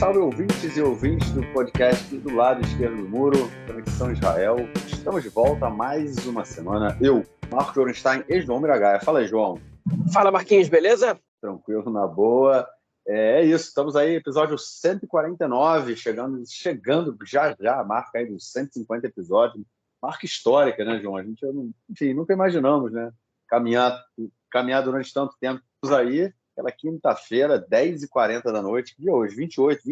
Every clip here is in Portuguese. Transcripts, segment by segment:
salve ouvintes e ouvintes do podcast do lado esquerdo do muro, Conexão Israel. Estamos de volta a mais uma semana. Eu, Marcos Orenstein e João Miragaia. Fala aí, João. Fala, Marquinhos, beleza? Tranquilo, na boa. É isso, estamos aí, episódio 149, chegando já, a marca aí dos 150 episódios. Marca histórica, né, João? A gente, enfim, nunca imaginamos, né? Caminhar durante tanto tempo. Estamos aí, aquela quinta-feira, 10h40 da noite, dia hoje, 28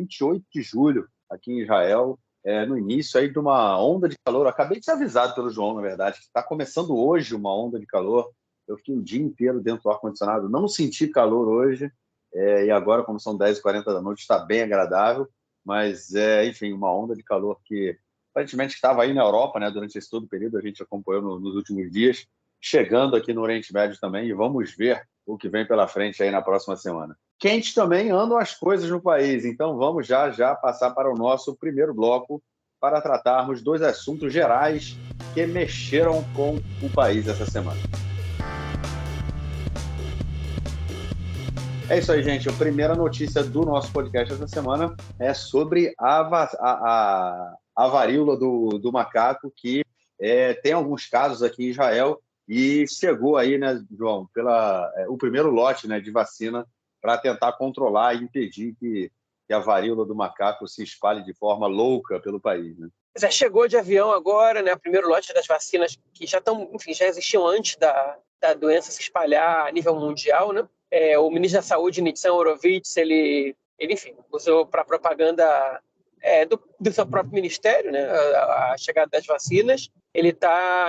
de julho, aqui em Israel, no início aí de uma onda de calor. Eu acabei de ser avisado pelo João, na verdade, que está começando hoje uma onda de calor. Eu fiquei o dia inteiro dentro do ar-condicionado, não senti calor hoje, e agora, como são 10h40 da noite, está bem agradável, mas, enfim, uma onda de calor que aparentemente estava aí na Europa, né, durante esse todo o período, a gente acompanhou nos últimos dias, chegando aqui no Oriente Médio também, e vamos ver o que vem pela frente aí na próxima semana. Quente também andam as coisas no país, então vamos já passar para o nosso primeiro bloco para tratarmos dois assuntos gerais que mexeram com o país essa semana. É isso aí, gente. A primeira notícia do nosso podcast essa semana é sobre a varíola do macaco, que tem alguns casos aqui em Israel e chegou aí, né, João, o primeiro lote, né, de vacina para tentar controlar e impedir que a varíola do macaco se espalhe de forma louca pelo país, né? Chegou de avião agora, né, o primeiro lote das vacinas que já existiam antes da doença se espalhar a nível mundial, né? O ministro da Saúde, Nitzan Horowitz, ele enfim, usou para propaganda do seu próprio ministério, né, a chegada das vacinas. Ele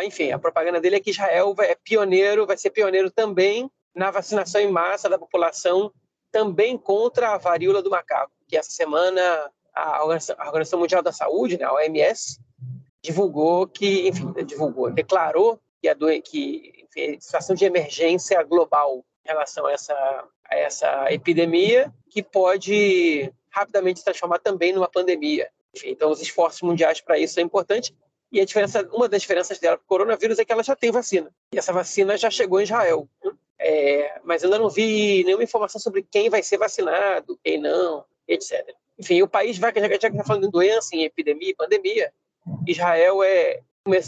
enfim, a propaganda dele é que Israel vai ser pioneiro também na vacinação em massa da população, também contra a varíola do macaco, que essa semana a Organização Mundial da Saúde, né, a OMS, declarou que situação de emergência global em relação a essa epidemia, que pode rapidamente se transformar também numa pandemia. Enfim, então, os esforços mundiais para isso é importante. E uma das diferenças dela para o coronavírus é que ela já tem vacina. E essa vacina já chegou em Israel. Mas ainda não vi nenhuma informação sobre quem vai ser vacinado, quem não, etc. Enfim, o país já que está falando em doença, em epidemia, pandemia, Israel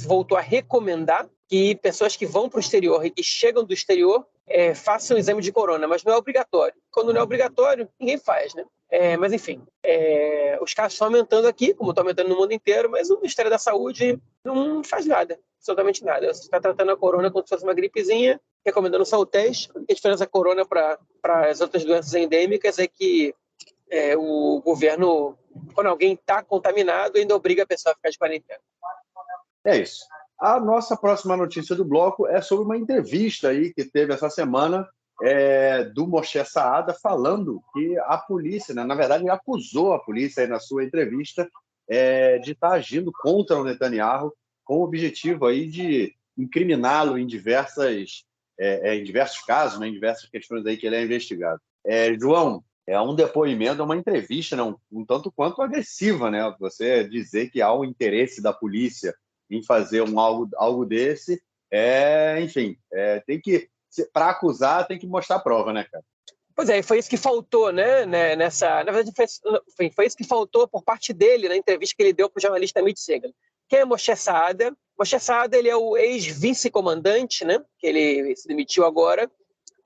voltou a recomendar que pessoas que vão para o exterior e que chegam do exterior façam o exame de corona, mas não é obrigatório. Quando não é obrigatório, ninguém faz, né? Mas, enfim, os casos estão aumentando aqui, como estão aumentando no mundo inteiro, mas o Ministério da Saúde não faz nada, absolutamente nada. Você está tratando a corona como se fosse uma gripezinha, recomendando só o teste. A diferença da corona para as outras doenças endêmicas é que o governo, quando alguém está contaminado, ainda obriga a pessoa a ficar de quarentena. É isso. A nossa próxima notícia do bloco é sobre uma entrevista aí que teve essa semana do Moshe Saada, falando que a polícia, né, na verdade, ele acusou a polícia aí na sua entrevista de estar agindo contra o Netanyahu com o objetivo aí de incriminá-lo em diversos casos, né, em diversas questões aí que ele é investigado. João, é um depoimento, é uma entrevista, né, um tanto quanto agressiva, né? Você dizer que há um interesse da polícia em fazer algo desse, enfim, para acusar tem que mostrar a prova, né, cara? Pois é, foi isso que faltou, né, na verdade, foi isso que faltou por parte dele na entrevista que ele deu para o jornalista Amit Segal. Quem é Moshe Saada? Moshe Saada, ele é o ex-vice-comandante, né, que ele se demitiu agora,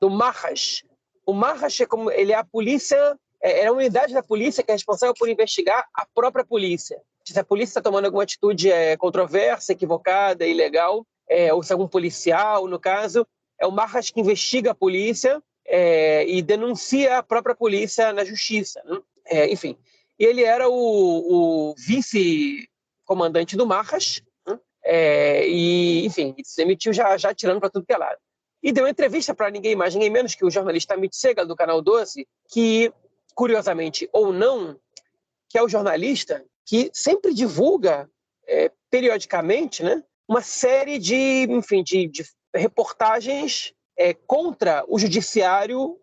do Mahash. O Mahash ele é a polícia, é a unidade da polícia que é responsável por investigar a própria polícia. Se a polícia está tomando alguma atitude controversa, equivocada, ilegal, ou se algum policial, no caso, é o Mahash que investiga a polícia e denuncia a própria polícia na justiça, né? Enfim, e ele era o vice-comandante do Mahash, né? E, enfim, se demitiu já tirando para tudo que é lado. E deu uma entrevista para ninguém mais, ninguém menos que o jornalista Amit Segal, do Canal 12, que, curiosamente ou não, que é o jornalista que sempre divulga, periodicamente, né, uma série de reportagens contra o judiciário,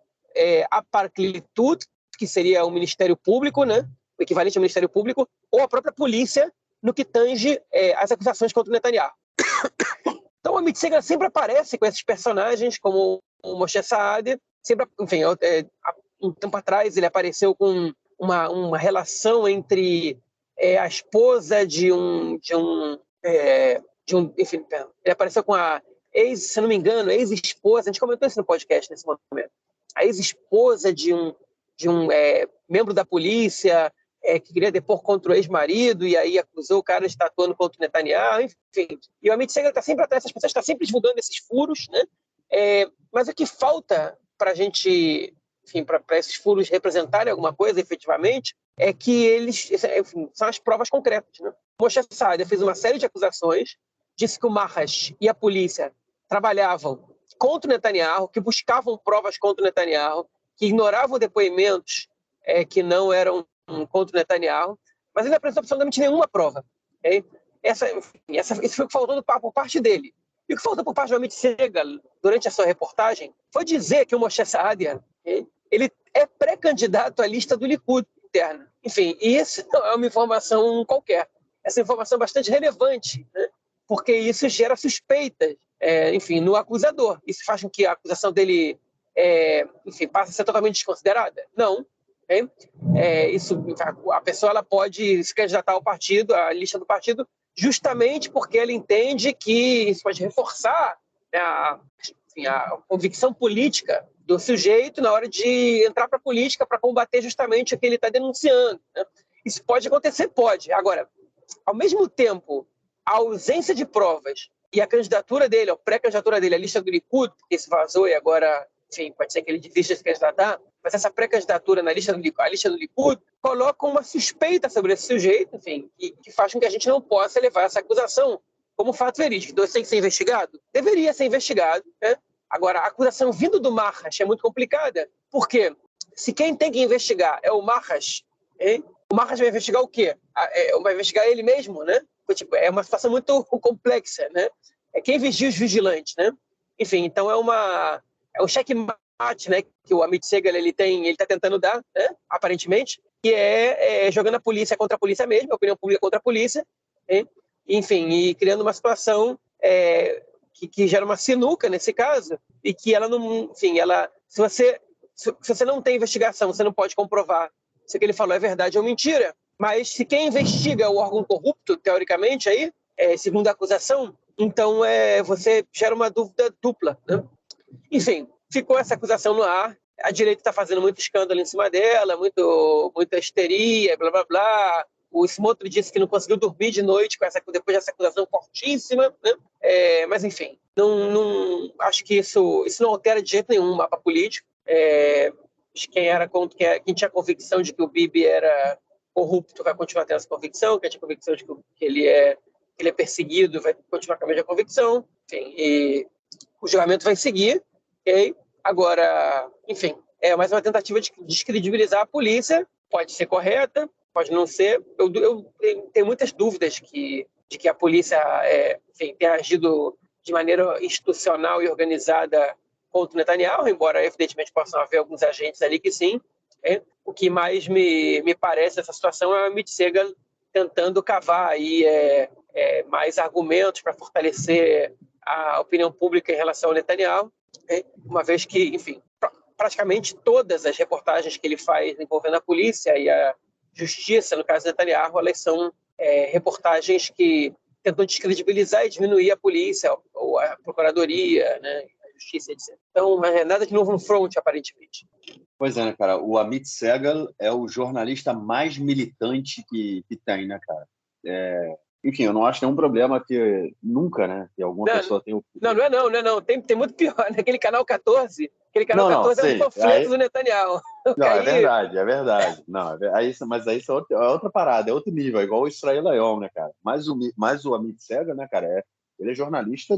a Parklitut, que seria o Ministério Público, né, o equivalente ao Ministério Público, ou a própria polícia, no que tange as acusações contra o Netanyahu. Então, o Amit Segal sempre aparece com esses personagens, como o Moshe Saada. Sempre, enfim, um tempo atrás ele apareceu com uma relação entre a esposa enfim, ele apareceu com a se não me engano, ex-esposa, a gente comentou isso no podcast nesse momento, a ex-esposa de um membro da polícia que queria depor contra o ex-marido e aí acusou o cara de estar atuando contra o Netanyahu, enfim. E o Amit Segal está sempre atrás dessas pessoas, está sempre divulgando esses furos, né? Mas o que falta para a gente, enfim, para esses furos representarem alguma coisa efetivamente, é que eles, enfim, são as provas concretas, né? Moshe Saadia fez uma série de acusações, disse que o Mahas e a polícia trabalhavam contra o Netanyahu, que buscavam provas contra o Netanyahu, que ignoravam depoimentos que não eram contra o Netanyahu, mas ele não apresentou absolutamente nenhuma prova. Okay? Isso foi o que faltou por parte dele. E o que faltou por parte do Amit Segal durante a sua reportagem foi dizer que o Moshe Saadia ele é pré-candidato à lista do Likud interna. Enfim, e isso não é uma informação qualquer. Essa informação é bastante relevante, né? Porque isso gera suspeitas, enfim, no acusador. Isso faz com que a acusação dele, enfim, passe a ser totalmente desconsiderada? Não. A pessoa ela pode se candidatar ao partido, à lista do partido, justamente porque ela entende que isso pode reforçar, né, a convicção política do sujeito na hora de entrar para a política para combater justamente o que ele está denunciando. Né? Isso pode acontecer? Pode. Agora, ao mesmo tempo, a ausência de provas e a candidatura dele, a pré-candidatura dele, a lista do Likud, que se vazou e agora, enfim, pode ser que ele desista de se candidatar, mas essa pré-candidatura na lista do Likud coloca uma suspeita sobre esse sujeito, enfim, que faz com que a gente não possa levar essa acusação como fato verídico. Então, isso tem que ser investigado? Deveria ser investigado, né? Agora, a acusação vindo do Mahas é muito complicada, porque se quem tem que investigar é o Mahas, o Mahas vai investigar o quê? Vai investigar ele mesmo, né? Tipo, é uma situação muito complexa, né? É quem vigia os vigilantes, né? Enfim, então é um checkmate, né? Que o Amit Segal ele está tentando dar, né? Aparentemente, que é jogando a polícia contra a polícia mesmo, a opinião pública contra a polícia, né? Enfim, e criando uma situação que gera uma sinuca nesse caso e que ela não, enfim, se você não tem investigação, você não pode comprovar se o que ele falou é verdade ou mentira. Mas se quem investiga é o órgão corrupto, teoricamente, aí, segundo a acusação, então você gera uma dúvida dupla. Né? Enfim, ficou essa acusação no ar. A direita está fazendo muito escândalo em cima dela, muita histeria, blá, blá, blá. O Smotrich disse que não conseguiu dormir de noite depois dessa acusação fortíssima. Né? Mas, enfim, acho que isso não altera de jeito nenhum o mapa político. Quem tinha convicção de que o Bibi era corrupto vai continuar tendo essa convicção, quem tinha convicção de que ele é perseguido vai continuar com a mesma convicção, enfim, e o julgamento vai seguir, ok? Agora, enfim, é mais uma tentativa de descredibilizar a polícia, pode ser correta, pode não ser, eu tenho muitas dúvidas de que a polícia enfim, tenha agido de maneira institucional e organizada contra o Netanyahu, embora evidentemente possam haver alguns agentes ali que sim. O que mais me parece nessa situação é o Amit Segal tentando cavar aí, mais argumentos para fortalecer a opinião pública em relação ao Netanyahu, uma vez que, enfim, praticamente todas as reportagens que ele faz envolvendo a polícia e a justiça, no caso do Netanyahu, elas são reportagens que tentam descredibilizar e diminuir a polícia ou a procuradoria, né? Justiça, etc. Então, nada de novo no front, aparentemente. Pois é, né, cara? O Amit Segal é o jornalista mais militante que tem, né, cara? Enfim, eu não acho nenhum problema que nunca, né, que alguma pessoa tenha... Não é não. Tem muito pior. Naquele Canal 14, é um panfleto do Netanyahu. Não, é verdade. Não, mas aí é outra parada, é outro nível, é igual o Israel Ayom, né, cara? Mas o Amit Segal, né, cara, ele é jornalista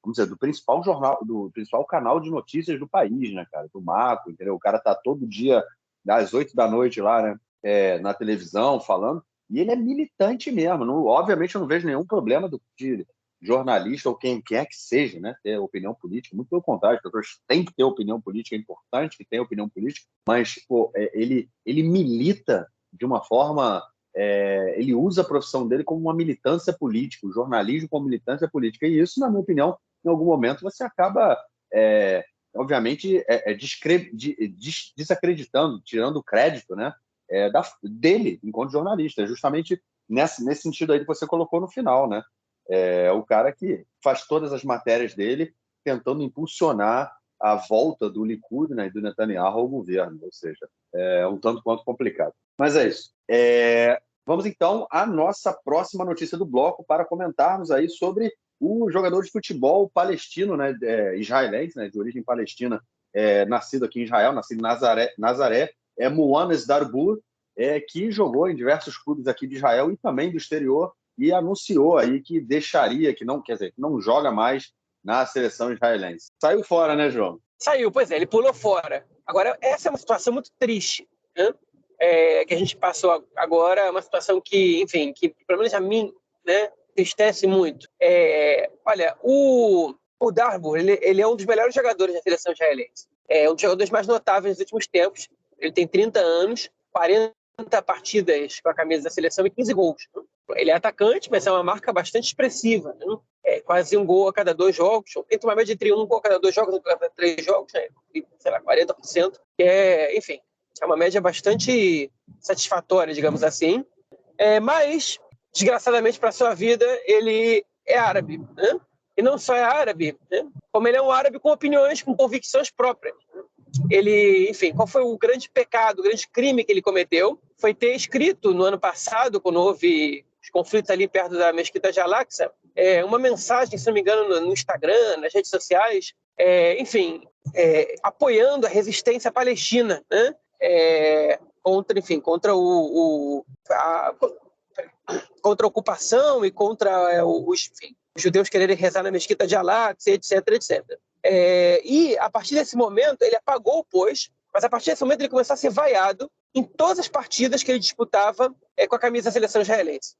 vamos dizer, do principal jornal, do principal canal de notícias do país, né, cara? Do Marco, entendeu? O cara tá todo dia às 8 da noite lá, né, na televisão falando, e ele é militante mesmo. Obviamente eu não vejo nenhum problema de jornalista ou quem quer que seja, né, ter opinião política. Muito pelo contrário, as pessoas têm que ter opinião política, é importante que tenha opinião política, mas pô, ele milita de uma forma... ele usa a profissão dele como uma militância política, o jornalismo como militância política, e isso, na minha opinião, em algum momento você acaba, obviamente, desacreditando, tirando o crédito, né, dele enquanto jornalista, justamente nesse sentido aí que você colocou no final, né? É o cara que faz todas as matérias dele tentando impulsionar a volta do Likud, né, e do Netanyahu ao governo, ou seja, é um tanto quanto complicado. Mas é isso. Vamos então à nossa próxima notícia do bloco para comentarmos aí sobre o jogador de futebol palestino, né, israelense, né, de origem palestina, nascido aqui em Israel, nascido em Nazaré, Muanes Darbur, que jogou em diversos clubes aqui de Israel e também do exterior, e anunciou aí que deixaria, que não joga mais na seleção israelense. Saiu fora, né, João? Saiu, pois é, ele pulou fora. Agora, essa é uma situação muito triste, né? Que a gente passou agora, é uma situação que, enfim, que pelo menos a mim, né, entristece muito. Olha, o Darbur, ele é um dos melhores jogadores da seleção israelense. É um dos jogadores mais notáveis dos últimos tempos. Ele tem 30 anos, 40 partidas com a camisa da seleção e 15 gols. Ele é atacante, mas é uma marca bastante expressiva, né? Quase um gol a cada 2 jogos. Tem uma média entre um gol a cada 2 jogos, a cada 3 jogos, né? Sei lá, 40%. Enfim, é uma média bastante satisfatória, digamos assim. Mas, desgraçadamente para a sua vida, ele é árabe, né? E não só é árabe, né? Como ele é um árabe com opiniões, com convicções próprias. Ele, enfim, qual foi o grande pecado, o grande crime que ele cometeu? Foi ter escrito no ano passado, quando houve os conflitos ali perto da Mesquita de Al-Aqsa, uma mensagem, se não me engano, no Instagram, nas redes sociais, apoiando a resistência palestina, né? Contra a ocupação e contra os judeus quererem rezar na Mesquita de Al-Aqsa, etc, etc. E a partir desse momento ele apagou o post, mas a partir desse momento ele começou a ser vaiado em todas as partidas que ele disputava com a camisa da seleção israelense.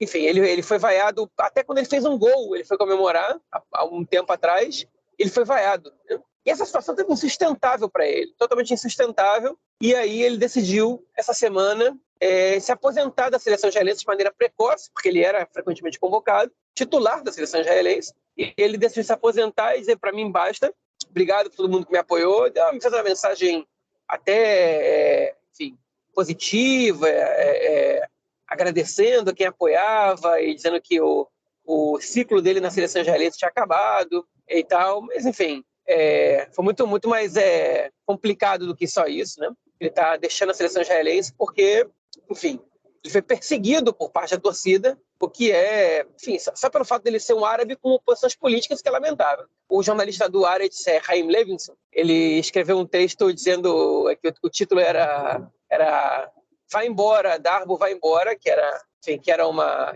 Enfim, ele foi vaiado até quando ele fez um gol, ele foi comemorar há um tempo atrás, ele foi vaiado, né? E essa situação estava insustentável para ele, totalmente insustentável. E aí ele decidiu, essa semana, se aposentar da seleção israelense de maneira precoce, porque ele era frequentemente convocado, titular da seleção israelense. E ele decidiu se aposentar e dizer: para mim basta, obrigado por todo mundo que me apoiou. Me fez uma mensagem até, positiva, agradecendo a quem apoiava e dizendo que o ciclo dele na seleção israelense tinha acabado e tal. Mas, enfim, foi muito, muito mais complicado do que só isso, né? Ele está deixando a seleção israelense porque, enfim, ele foi perseguido por parte da torcida, o que enfim, só pelo fato dele ser um árabe com posições políticas que é lamentável. O jornalista do Haaretz, Chaim Levinson, ele escreveu um texto dizendo que o título era Vai embora, Darbo vai embora, que era uma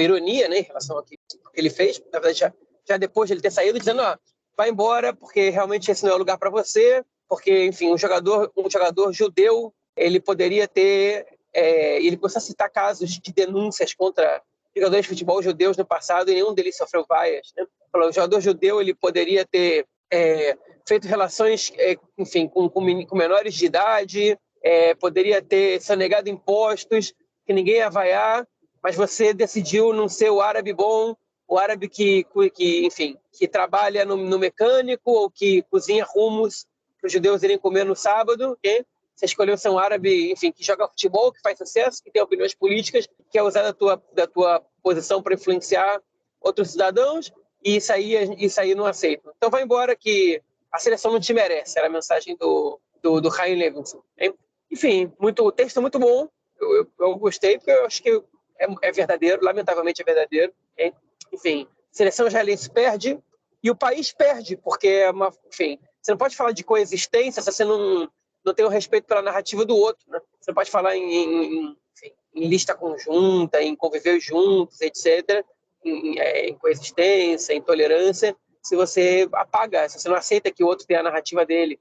ironia, né, em relação ao que ele fez, na verdade, já depois de ele ter saído, dizendo: vai embora, porque realmente esse não é o lugar para você, porque, enfim, um jogador judeu, ele poderia ter... ele começou a citar casos de denúncias contra jogadores de futebol judeus no passado, e nenhum deles sofreu vaias, né? Falou: o jogador judeu, ele poderia ter feito relações, enfim, com menores de idade, poderia ter sonegado impostos, que ninguém ia vaiar, mas você decidiu não ser o árabe bom, o árabe que trabalha no mecânico ou que cozinha hummus para os judeus irem comer no sábado, okay? Você escolheu ser um árabe, enfim, que joga futebol, que faz sucesso, que tem opiniões políticas, que quer usar da tua posição para influenciar outros cidadãos, e isso aí não aceito. Então vai embora, que a seleção não te merece. Era a mensagem do Chaim Levinson. Hein? Enfim, o texto é muito bom. Eu gostei, porque eu acho que é verdadeiro, lamentavelmente é verdadeiro. Hein? Enfim, a seleção israelense perde e o país perde, porque enfim, você não pode falar de coexistência se você não tem o respeito pela narrativa do outro, né? Você não pode falar em lista conjunta, em conviver juntos, etc., em coexistência, em tolerância, se você apaga, se você não aceita que o outro tenha a narrativa dele.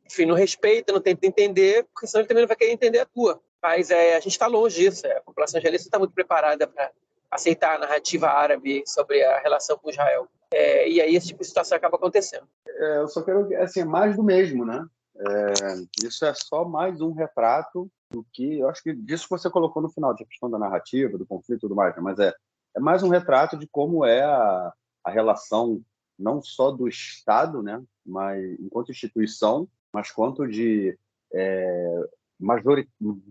Enfim, não respeita, não tenta entender, porque senão ele também não vai querer entender a tua. Mas a gente está longe disso. A população israelense não está muito preparada para aceitar a narrativa árabe sobre a relação com Israel. E aí esse tipo de situação acaba acontecendo. Eu só quero, assim, mais do mesmo, né? Isso é só mais um retrato do que... Eu acho que disso que você colocou no final, de questão da narrativa, do conflito e tudo mais, né? Mas é mais um retrato de como é a relação não só do Estado, né? Mas enquanto instituição, mas quanto de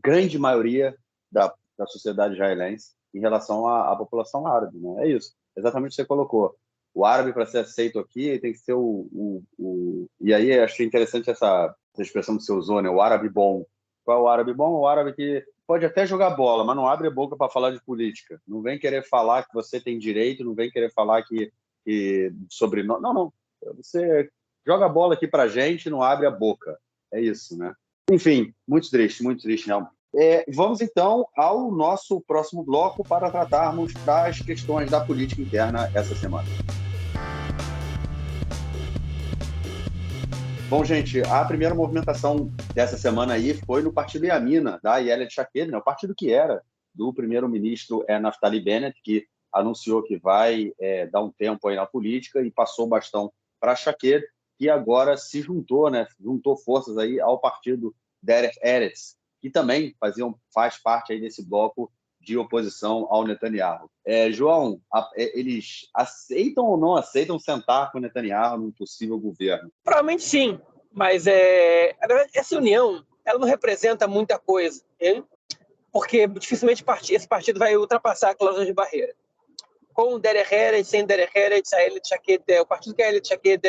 grande maioria da sociedade israelense em relação à população árabe, né? É isso, exatamente o que você colocou. O árabe, para ser aceito aqui, tem que ser E aí, achei interessante essa expressão que você usou, né? O árabe bom. Qual é o árabe bom? O árabe que pode até jogar bola, mas não abre a boca para falar de política. Não vem querer falar que você tem direito, não vem querer falar que sobre... Não. Você joga a bola aqui para a gente, não abre a boca. É isso, né? Enfim, muito triste, realmente. Vamos, então, ao nosso próximo bloco para tratarmos das questões da política interna essa semana. Bom, gente, a primeira movimentação dessa semana aí foi no partido Yamina, da Ayelet Shaked, né? O partido que era do primeiro-ministro Naftali Bennett, que anunciou que vai dar um tempo aí na política e passou o bastão para Shaked, que agora se juntou, né? Juntou forças aí ao partido Derech Eretz, que também faz parte aí desse bloco de oposição ao Netanyahu. João, eles aceitam ou não aceitam sentar com o Netanyahu num possível governo? Provavelmente sim, mas essa união ela não representa muita coisa, hein? Porque dificilmente esse partido vai ultrapassar a cláusula de barreira. Com o Derech Eretz, sem Derech Eretz, o partido que a Ayelet Shaked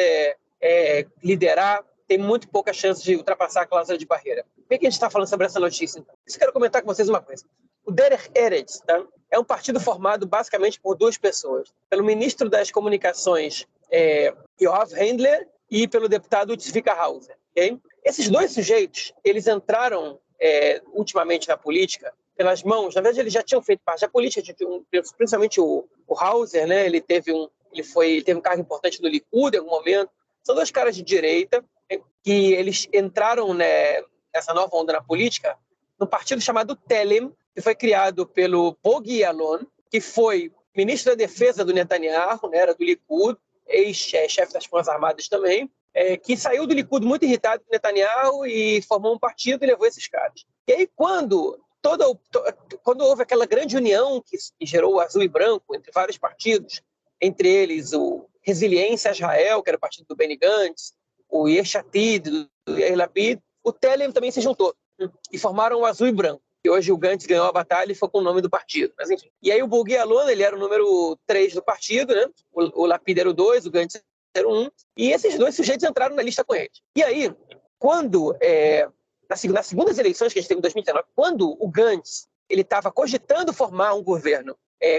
liderar tem muito pouca chance de ultrapassar a cláusula de barreira. Por que a gente está falando sobre essa notícia, então? Eu quero comentar com vocês uma coisa. O Derech Eretz, tá? É um partido formado basicamente por duas pessoas. Pelo ministro das Comunicações, Yoav Handler, e pelo deputado Tzvika Hauser. Okay? Esses dois sujeitos, eles entraram ultimamente na política pelas mãos. Na verdade, eles já tinham feito parte da política, principalmente o Hauser, né? Ele teve um cargo importante no Likud em algum momento. São dois caras de direita que eles entraram nessa nova onda na política num partido chamado Telem, que foi criado pelo Bogi Ya'alon, que foi ministro da Defesa do Netanyahu, né, era do Likud, ex-chefe das Forças Armadas também, que saiu do Likud muito irritado com Netanyahu e formou um partido e levou esses caras. E aí, quando houve aquela grande união que gerou o azul e branco entre vários partidos, entre eles o Resiliência Israel, que era o partido do Benny Gantz, o Yesh Atid, do Yair Lapid, o Telem também se juntou e formaram o azul e branco. E hoje o Gantz ganhou a batalha e foi com o nome do partido. Mas, enfim. E aí o Bogi Ya'alon, ele era o número 3 do partido, né? O Lapid era o 2, o Gantz era o 1. E esses dois sujeitos entraram na lista com eles. E aí, quando, nas segundas eleições que a gente teve em 2019, quando o Gantz estava cogitando formar um governo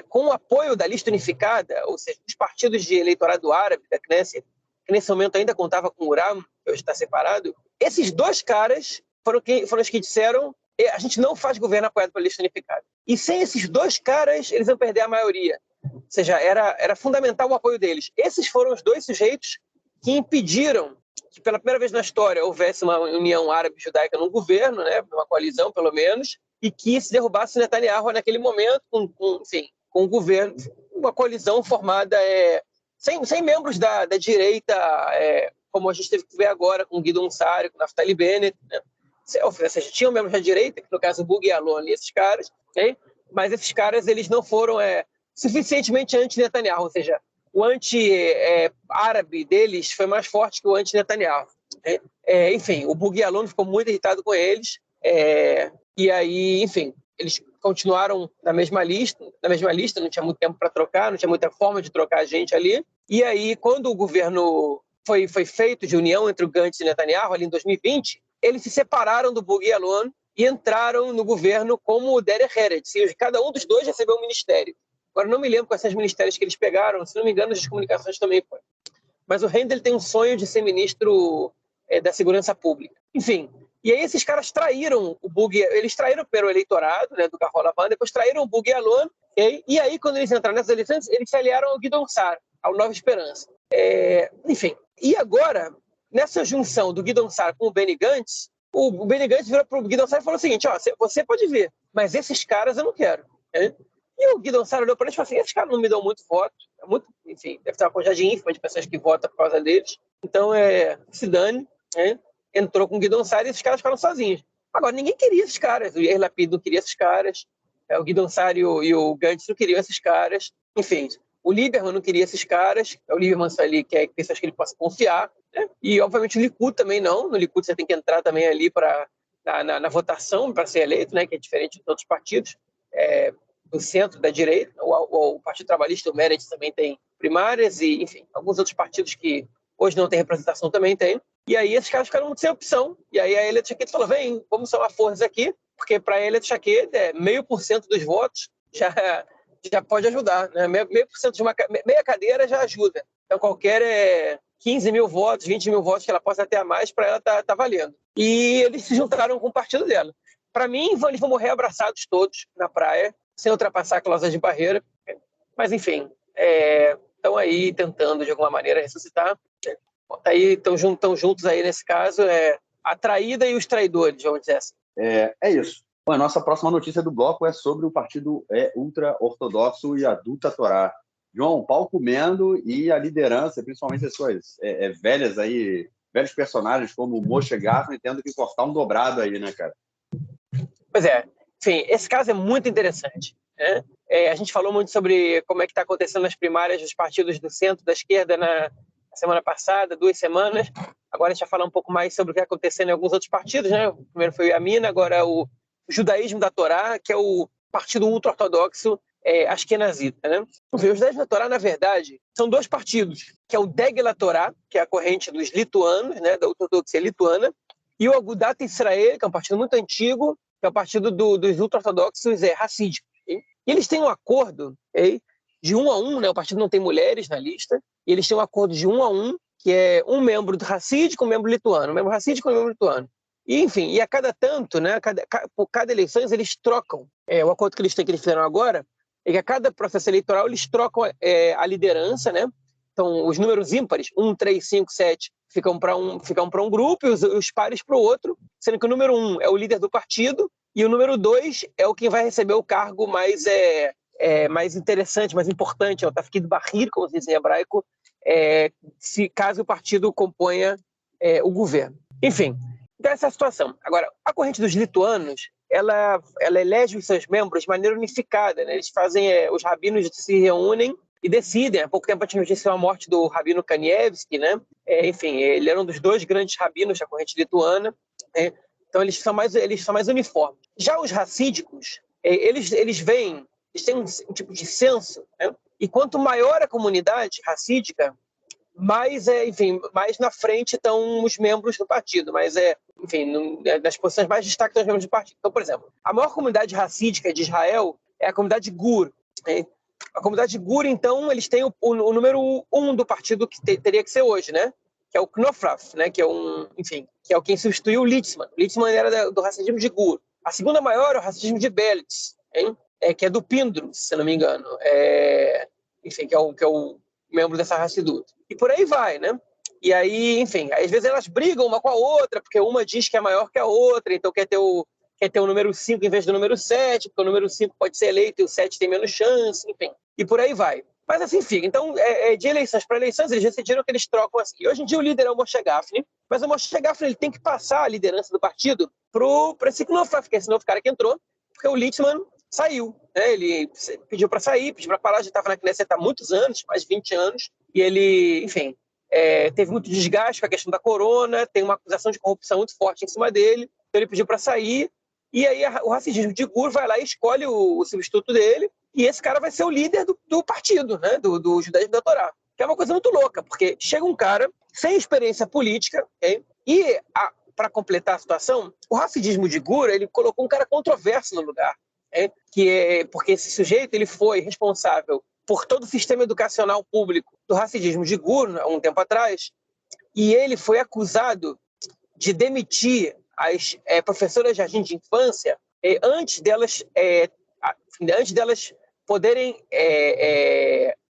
com o apoio da lista unificada, ou seja, dos partidos de eleitorado árabe da Knesset, que nesse momento ainda contava com o Uram, que hoje está separado, esses dois caras foram os que disseram: a gente não faz governo apoiado pela lista unificada. E sem esses dois caras, eles iam perder a maioria. Ou seja, era fundamental o apoio deles. Esses foram os dois sujeitos que impediram que, pela primeira vez na história, houvesse uma união árabe-judaica num governo, né, uma coalizão, pelo menos, e que se derrubasse Netanyahu naquele momento, com um governo, uma coalizão formada sem membros da direita, como a gente teve que ver agora com Guidon Saar, com Naftali Bennett, né? Ou seja, tinham membros da direita, que no caso o Bogi Ya'alon e esses caras, okay? Mas esses caras eles não foram suficientemente anti-Netanyahu, ou seja, o anti-árabe deles foi mais forte que o anti-Netanyahu. Enfim, o Bogi Ya'alon ficou muito irritado com eles, e aí, enfim, eles continuaram na mesma lista, não tinha muito tempo para trocar, não tinha muita forma de trocar a gente ali, e aí, quando o governo foi feito de união entre o Gantz e Netanyahu, ali em 2020, eles se separaram do Bogi Ya'alon e entraram no governo como o Derech Eretz. Cada um dos dois recebeu um ministério. Agora, não me lembro quais são os ministérios que eles pegaram, se não me engano, as comunicações também foi. Mas o Handel tem um sonho de ser ministro da Segurança Pública. Enfim, e aí esses caras traíram o Bogi, eles traíram pelo eleitorado, né, do Kahol Lavan, depois traíram o Bogi Ya'alon, e aí quando eles entraram nessas eleições, eles se aliaram ao Guidon Saar, ao Nova Esperança. Enfim, e agora, nessa junção do Guidon Saar com o Benny Gantz, o Benny Gantz virou para o Guidon Saar e falou o seguinte: você pode vir, mas esses caras eu não quero. E o Guidon Saar olhou para eles e falou assim: esses caras não me dão muito voto, enfim, deve ter uma quantidade ínfima de pessoas que votam por causa deles, então se dane, entrou com o Guidon Saar e esses caras ficaram sozinhos. Agora, ninguém queria esses caras, o Yair Lapid não queria esses caras, o Guidon Saar e o Gantz não queriam esses caras, enfim. O Lieberman não queria esses caras, o Lieberman só ali quer pessoas que ele possa confiar, né? E obviamente o Likud também não, no Likud você tem que entrar também ali para na votação para ser eleito, né, que é diferente de outros partidos, do centro, da direita. O Partido Trabalhista, o Meretz, também tem primárias, e, enfim, alguns outros partidos que hoje não têm representação também tem. E aí esses caras ficaram muito sem opção. E aí a Ayelet Shaked falou, vem, vamos somar forças aqui, porque para a Ayelet Shaked 0,5% dos votos já pode ajudar, né? 0,5% de meia cadeira já ajuda. Então qualquer 15 mil votos, 20 mil votos que ela possa ter a mais, para ela tá valendo. E eles se juntaram com o partido dela. Para mim, eles vão morrer abraçados todos na praia, sem ultrapassar a cláusula de barreira. Mas, enfim, estão aí tentando, de alguma maneira, ressuscitar. Estão juntos aí, nesse caso, a traída e os traidores, vamos dizer assim. É isso. Bom, a nossa próxima notícia do bloco é sobre o partido ultra-ortodoxo e Yadut Torá. João, pau comendo, e a liderança, principalmente as suas velhos personagens como o Moshe Gafni, tendo que cortar um dobrado aí, né, cara? Pois é. Enfim, esse caso é muito interessante, né? A gente falou muito sobre como é que está acontecendo as primárias dos partidos do centro, da esquerda, na semana passada, 2 semanas. Agora a gente vai falar um pouco mais sobre o que está acontecendo em alguns outros partidos, né? O primeiro foi o Yamina, agora o Judaísmo da Torá, que é o partido ultra-ortodoxo ashkenazita, né? O Judaísmo da Torá, na verdade, são 2 partidos, que é o Degel Torá, que é a corrente dos lituanos, né, da ortodoxia lituana, e o Agudat Israel, que é um partido muito antigo, que é o partido dos ultra-ortodoxos racídicos. E eles têm um acordo de 1 a 1, né? O partido não tem mulheres na lista, e eles têm um acordo de 1 a 1, que é um membro do racídico e um membro lituano, um membro racídico e um membro lituano. E, enfim, e a cada tanto, né, por cada eleição, eles trocam. O acordo que eles fizeram agora é que a cada processo eleitoral eles trocam a liderança, né? Então, os números ímpares, 1, 3, 5, 7, ficam para um grupo e os pares para o outro, sendo que o número 1 é o líder do partido e o número 2 é o que vai receber o cargo mais interessante, mais importante, é o Tafkid Bahir, como se diz em hebraico, caso o partido componha o governo. Enfim, então essa é a situação. Agora, a corrente dos lituanos, ela elege os seus membros de maneira unificada, né? Eles fazem, os rabinos se reúnem e decidem. Há pouco tempo a gente noticiou a morte do rabino Kanievski, né? Enfim, ele era um dos 2 grandes rabinos da corrente lituana, né? Então eles são mais uniformes. Já os racídicos, eles têm um tipo de censo, né? E quanto maior a comunidade racídica, mais na frente estão os membros do partido, nas posições mais destacadas dos membros do partido. Então, por exemplo, a maior comunidade racídica de Israel é a comunidade Gur. A comunidade Gur, então, eles têm o número 1 do partido que teria que ser hoje, né? Que é o Knofraf, né? Que é quem substituiu o Litzman. O Litzman era do racismo de Gur. A segunda maior é o racismo de Belitz, que é do Pindros, se não me engano. Que é o membro dessa Hassidut. E por aí vai, né? E aí, enfim, às vezes elas brigam uma com a outra, porque uma diz que é maior que a outra, então quer ter o número 5 em vez do número 7, porque o número 5 pode ser eleito e o 7 tem menos chance, enfim. E por aí vai. Mas assim fica. Então, de eleições para eleições, eles decidiram que eles trocam assim. E hoje em dia o líder é o Moshe Gafni, mas o Moshe Gafni ele tem que passar a liderança do partido para esse Knofraf, que é esse novo cara que entrou, porque o Litzman saiu, né? Ele pediu para sair, pediu para parar, já estava na Knesset há muitos anos, mais de 20 anos, e ele, enfim, teve muito desgaste com a questão da corona, tem uma acusação de corrupção muito forte em cima dele, então ele pediu para sair, e aí o racismo de Gur vai lá e escolhe o substituto dele, e esse cara vai ser o líder do partido, né? do Judaísmo da Torá, que é uma coisa muito louca, porque chega um cara sem experiência política, e para completar a situação, o racismo de Gur, ele colocou um cara controverso no lugar, porque esse sujeito ele foi responsável por todo o sistema educacional público do racismo de Gur, há um tempo atrás, e ele foi acusado de demitir as professoras de jardim de infância antes delas poderem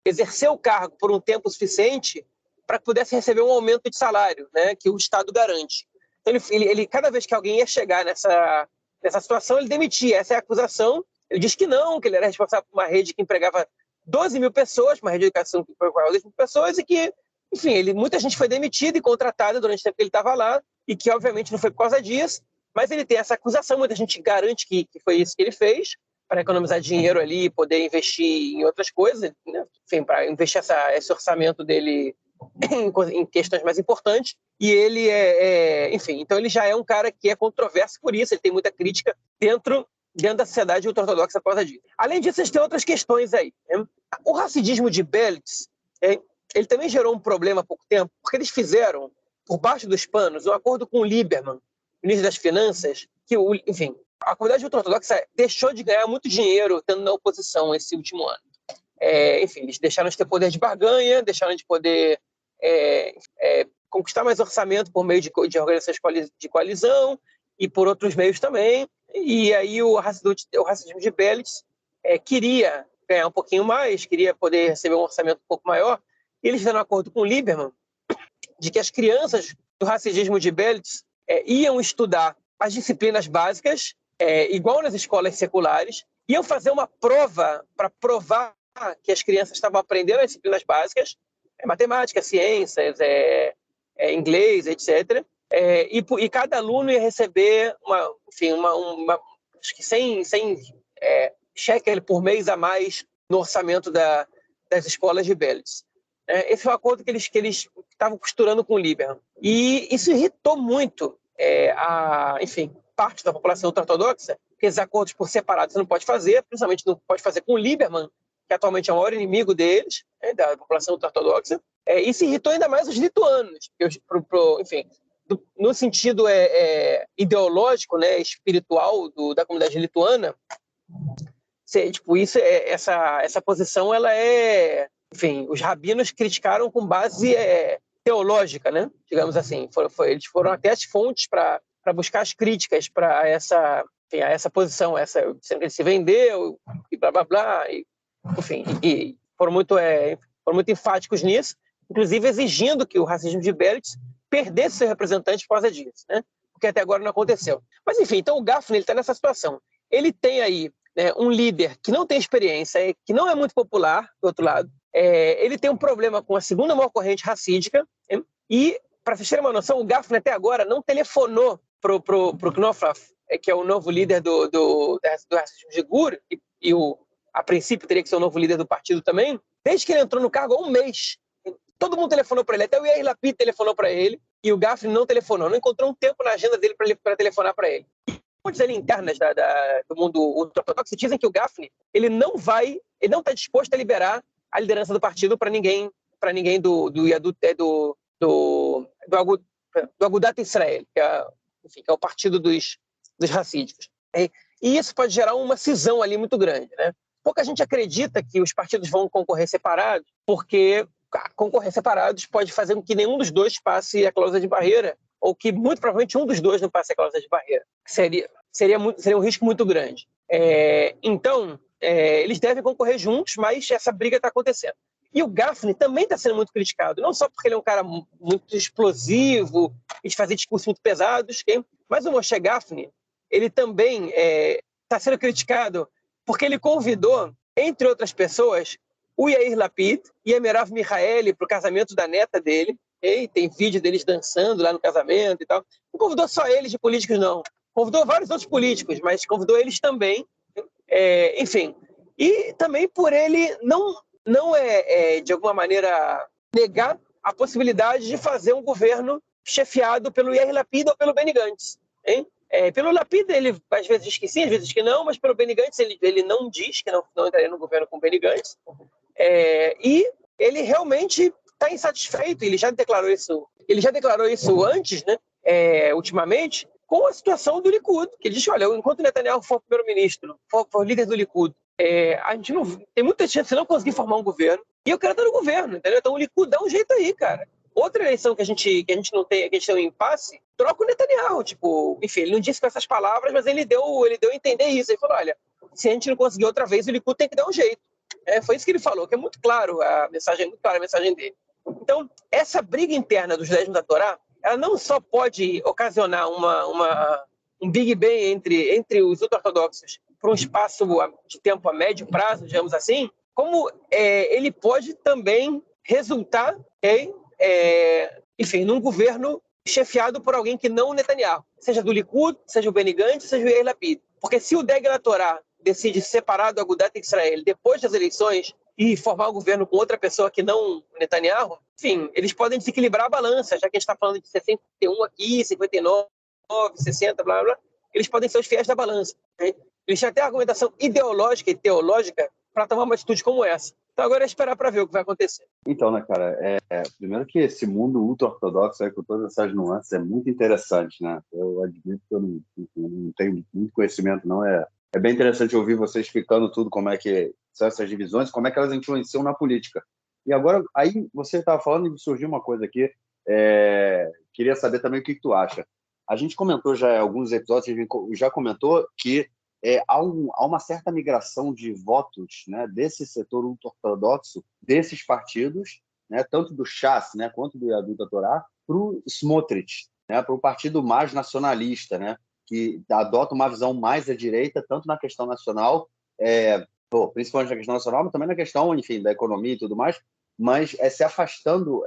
exercer o cargo por um tempo suficiente para que pudessem receber um aumento de salário, né, que o Estado garante. Então, ele cada vez que alguém ia chegar nessa situação, ele demitia. Essa é a acusação. Ele diz que não, que ele era responsável por uma rede que empregava 12 mil pessoas, uma rede de educação que empregava 12 mil pessoas, e que, enfim, muita gente foi demitida e contratada durante o tempo que ele estava lá, e que, obviamente, não foi por causa disso, mas ele tem essa acusação. Muita gente garante que foi isso que ele fez, para economizar dinheiro ali e poder investir em outras coisas, né? Enfim, para investir esse orçamento dele em questões mais importantes. e ele enfim, então ele já é um cara que é controverso por isso, ele tem muita crítica dentro da sociedade ultra-ortodoxa por causa disso. Além disso, tem outras questões aí, né? O racidismo de Belitz, ele também gerou um problema há pouco tempo, porque eles fizeram, por baixo dos panos, um acordo com o Lieberman, ministro das Finanças, que, enfim, a comunidade ultra-ortodoxa deixou de ganhar muito dinheiro estando na oposição esse último ano. Enfim, eles deixaram de ter poder de barganha, deixaram de poder conquistar mais orçamento por meio de organizações de coalizão e por outros meios também. E aí o racismo de Belitz queria ganhar um pouquinho mais, queria poder receber um orçamento um pouco maior. E eles fizeram um acordo com o Lieberman de que as crianças do racismo de Belitz iam estudar as disciplinas básicas, igual nas escolas seculares, iam fazer uma prova para provar que as crianças estavam aprendendo as disciplinas básicas, matemática, ciências, inglês, etc. E cada aluno ia receber acho que 100 shekel por mês a mais no orçamento das escolas de Belitz. Esse foi o acordo que eles estavam costurando com o Lieberman. E isso irritou muito parte da população ultra-ortodoxa, porque esses acordos por separado você não pode fazer, principalmente não pode fazer com o Lieberman, que atualmente é o maior inimigo deles, da população ultra-ortodoxa. Isso irritou ainda mais os lituanos, enfim, no sentido ideológico, né, espiritual da comunidade lituana. Essa posição, ela enfim, os rabinos criticaram com base teológica, né, digamos assim. Eles foram até as fontes para buscar as críticas para essa posição, sendo que ele se vendeu e blá blá blá, enfim, e foram muito enfáticos nisso, inclusive exigindo que o racismo de Belitz perdesse seu representante por causa disso, né? Porque até agora não aconteceu. Mas enfim, então o Gafni está nessa situação. Ele tem aí um líder que não tem experiência, que não é muito popular, do outro lado. Ele tem um problema com a segunda maior corrente racídica, e, para vocês terem uma noção, o Gafni até agora não telefonou pro Knopfler, que é o novo líder do racismo de Gur, e a princípio teria que ser o novo líder do partido também, desde que ele entrou no cargo há um mês. Todo mundo telefonou para ele, até o Yair Lapid telefonou para ele, e o Gafni não telefonou, não encontrou um tempo na agenda dele para telefonar para ele. Fontes ali internas do mundo ultra-ortodoxo dizem que o Gafni ele não está disposto a liberar a liderança do partido para ninguém do Agudat Israel, que é o partido dos racídicos. E isso pode gerar uma cisão ali muito grande, né? Pouca gente acredita que os partidos vão concorrer separados, porque concorrer separados pode fazer com que nenhum dos dois passe a cláusula de barreira, ou que muito provavelmente um dos dois não passe a cláusula de barreira. Seria um risco muito grande. Então, eles devem concorrer juntos, mas essa briga está acontecendo. E o Gafni também está sendo muito criticado, não só porque ele é um cara muito explosivo e de fazer discursos muito pesados, mas o Moshe Gafni, ele também está sendo criticado porque ele convidou, entre outras pessoas, o Yair Lapid e a Merav Michaeli para o casamento da neta dele. Tem vídeo deles dançando lá no casamento e tal. Não convidou só eles de políticos, não. Convidou vários outros políticos, mas convidou eles também. Enfim. E também por ele não de alguma maneira, negar a possibilidade de fazer um governo chefiado pelo Yair Lapid ou pelo Benny Gantz. Pelo Lapid, ele às vezes diz que sim, às vezes que não, mas pelo Benny Gantz ele não diz que não entraria no governo com o Benny Gantz. E ele realmente está insatisfeito, ele já declarou isso antes, né, ultimamente, com a situação do Likud, que ele disse, olha, enquanto Netanyahu for primeiro-ministro, for líder do Likud, a gente não tem muita chance de não conseguir formar um governo, e eu quero estar no governo, entendeu? Então o Likud dá um jeito aí, cara. Outra eleição que a gente não tem, que a gente tem um impasse, troca o Netanyahu, enfim, ele não disse com essas palavras, mas ele deu a entender isso, ele falou, olha, se a gente não conseguir outra vez, o Likud tem que dar um jeito. Foi isso que ele falou, que é muito claro a mensagem dele. Então, essa briga interna dos 10 da Torá, ela não só pode ocasionar um Big Bang entre os ultra-ortodoxos por um espaço de tempo a médio prazo, digamos assim, como ele pode também resultar enfim, num governo chefiado por alguém que não o Netanyahu, seja do Likud, seja o Benny Gantz, seja o Yair Lapid. Porque se o Degel Torá decide separar do Agudat Israel depois das eleições, e formar um governo com outra pessoa que não Netanyahu, enfim, eles podem desequilibrar a balança, já que a gente está falando de 61 aqui, 59, 60, blá, blá, blá, eles podem ser os fiéis da balança. Né? Eles têm até argumentação ideológica e teológica para tomar uma atitude como essa. Então agora é esperar para ver o que vai acontecer. Então, né, cara, primeiro que esse mundo ultra-ortodoxo aí, com todas essas nuances, é muito interessante, né? Eu admito que eu não tenho muito conhecimento, não. É bem interessante ouvir você explicando tudo, como é que são essas divisões, como é que elas influenciam na política. E agora, aí você estava falando e surgiu uma coisa aqui, queria saber também o que tu acha. A gente comentou já em alguns episódios, a gente já comentou que há uma certa migração de votos, né, desse setor ultra-ortodoxo, desses partidos, né, tanto do Shas, né, quanto do Yadut Torá, para o Smotrich, né, para o partido mais nacionalista, né, que adota uma visão mais à direita, tanto na questão nacional, principalmente na questão nacional, mas também na questão, enfim, da economia e tudo mais, mas se afastando,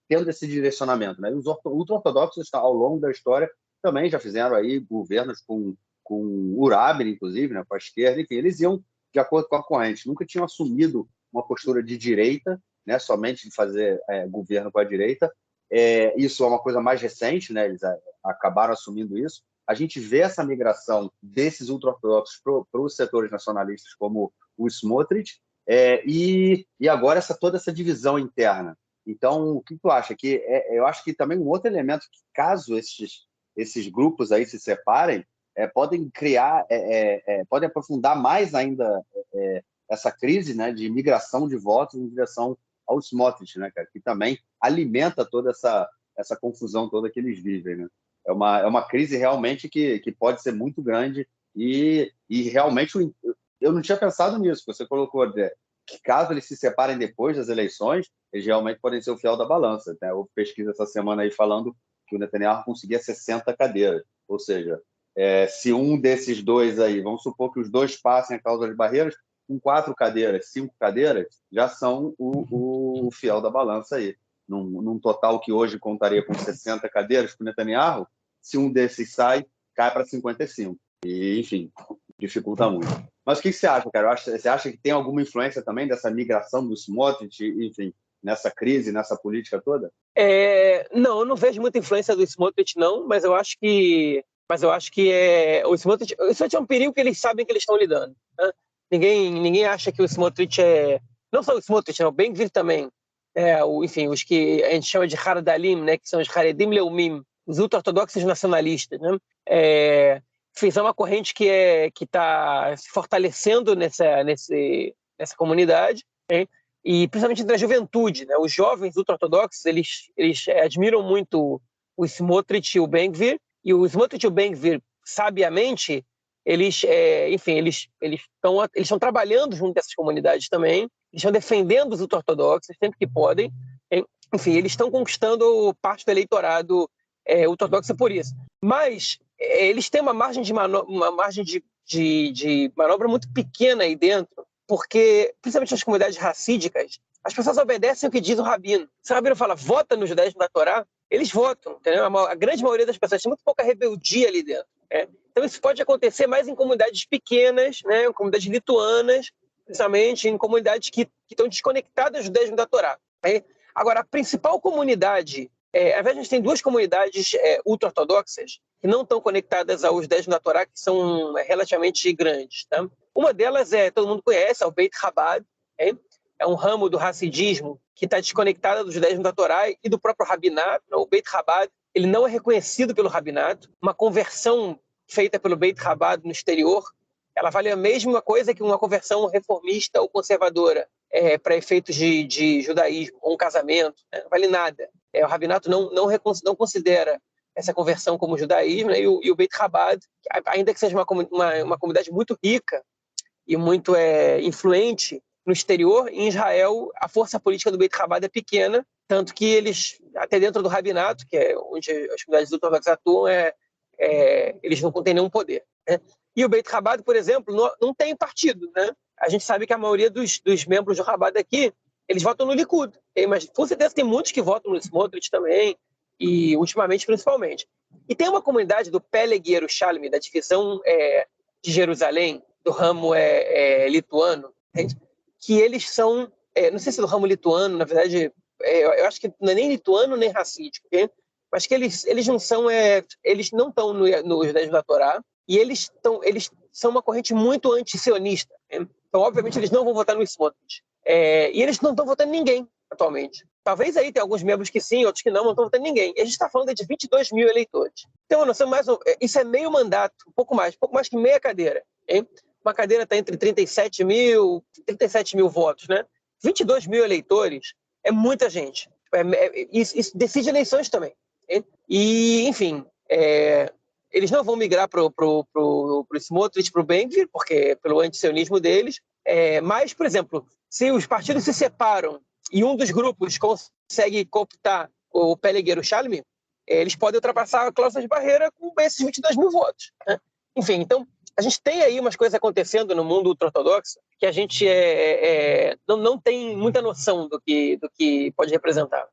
tendo esse direcionamento. Né? E os ultra-ortodoxos, ao longo da história, também já fizeram aí governos com o Rabin, inclusive, né, com a esquerda, enfim, eles iam de acordo com a corrente, nunca tinham assumido uma postura de direita, né, somente de fazer governo com a direita. Isso é uma coisa mais recente, né, eles acabaram assumindo isso. A gente vê essa migração desses ultra-ortodoxos para os setores nacionalistas, como o Smotrich, e agora toda essa divisão interna. Então, o que tu acha? Eu acho que também um outro elemento que, caso esses grupos aí se separem, podem criar, podem aprofundar mais ainda essa crise, né, de migração de votos em direção ao Smotrich, né, cara, que também alimenta toda essa confusão toda que eles vivem, né? É uma crise realmente que pode ser muito grande e realmente eu não tinha pensado nisso. Você colocou que caso eles se separem depois das eleições, eles realmente podem ser o fiel da balança. Né? Houve pesquisa essa semana aí falando que o Netanyahu conseguia 60 cadeiras, ou seja, se um desses dois aí, vamos supor que os dois passem a causa das barreiras, com 4 cadeiras, 5 cadeiras, já são o fiel da balança aí. Num total que hoje contaria com 60 cadeiras para o Netanyahu, se um desses sai, cai para 55. E, enfim, dificulta muito. Mas o que você acha, cara? Você acha que tem alguma influência também dessa migração do Smotrich, enfim, nessa crise, nessa política toda? Não, eu não vejo muita influência do Smotrich, não, mas eu acho que o Smotrich é um perigo que eles sabem que eles estão lidando. Né? Ninguém acha que o Smotrich não só o Smotrich, o Ben-Gvir também. Enfim, os que a gente chama de Hardalim, né, que são os Haredim Leumim, os ultra-ortodoxos nacionalistas. Né? Enfim, é uma corrente que está se fortalecendo nessa comunidade, né? E principalmente entre a juventude. Né? Os jovens ultra-ortodoxos, eles admiram muito o Smotrich e o Ben-Gvir, e o Smotrich e o Ben-Gvir, sabiamente, eles estão trabalhando junto dessas comunidades também, eles estão defendendo os ultra-ortodoxos sempre que podem. Enfim, eles estão conquistando parte do eleitorado ultra-ortodoxo por isso. Mas eles têm uma margem de manobra muito pequena aí dentro, porque, principalmente nas comunidades racídicas, as pessoas obedecem o que diz o rabino. Se o rabino fala, vota no judaísmo da Torá, eles votam, entendeu? A grande maioria das pessoas tem muito pouca rebeldia ali dentro. Então isso pode acontecer mais em comunidades pequenas, né, em comunidades lituanas, principalmente em comunidades que estão desconectadas do judaísmo da Torá. Agora, a principal comunidade, ao invés de a gente tem 2 comunidades ultra-ortodoxas que não estão conectadas ao judaísmo da Torá, que são relativamente grandes. Tá? Uma delas todo mundo conhece, é o Beit Chabad, é um ramo do Hassidismo que está desconectado do judaísmo da Torá e do próprio Rabinato. O Beit Chabad, ele não é reconhecido pelo Rabinato. Uma conversão feita pelo Beit Chabad no exterior, ela vale a mesma coisa que uma conversão reformista ou conservadora para efeitos de judaísmo, ou um casamento. Né? Não vale nada. O Rabinato não considera essa conversão como judaísmo, né? E o Beit Chabad, ainda que seja uma comunidade muito rica e muito influente no exterior, em Israel, a força política do Beit Chabad é pequena, tanto que eles, até dentro do Rabinato, que é onde as comunidades ortodoxas atuam, eles não têm nenhum poder. Né? E o Beit Chabad, por exemplo, não tem partido. Né? A gente sabe que a maioria dos membros do Chabad aqui, eles votam no Likud. Mas com certeza tem muitos que votam no Smotrich também, e ultimamente principalmente. E tem uma comunidade do Peleg Yerushalmi, da divisão de Jerusalém, do ramo lituano, que eles são, não sei se é do ramo lituano, na verdade, eu acho que não é nem lituano nem racídico, okay? Mas que eles não são, eles não estão no judaísmo da Torá, e eles são uma corrente muito anti-sionista. Né? Então, obviamente, eles não vão votar no Smotrich. E eles não estão votando em ninguém atualmente. Talvez aí tenha alguns membros que sim, outros que não estão votando em ninguém. E a gente está falando de 22 mil eleitores. Então, isso é meio mandato, um pouco mais que meia cadeira. Hein? Uma cadeira está entre 37 mil votos. Né? 22 mil eleitores é muita gente. Isso decide eleições também. Hein? E, enfim, eles não vão migrar para o Smotrich, para o Ben-Gvir, porque pelo antissionismo deles. Mas, por exemplo, se os partidos se separam e um dos grupos consegue cooptar o Pélé Yerushalmi, eles podem ultrapassar a cláusula de barreira com esses 22 mil votos. Né? Enfim, então, a gente tem aí umas coisas acontecendo no mundo ultra-ortodoxo que a gente não tem muita noção do que pode representar.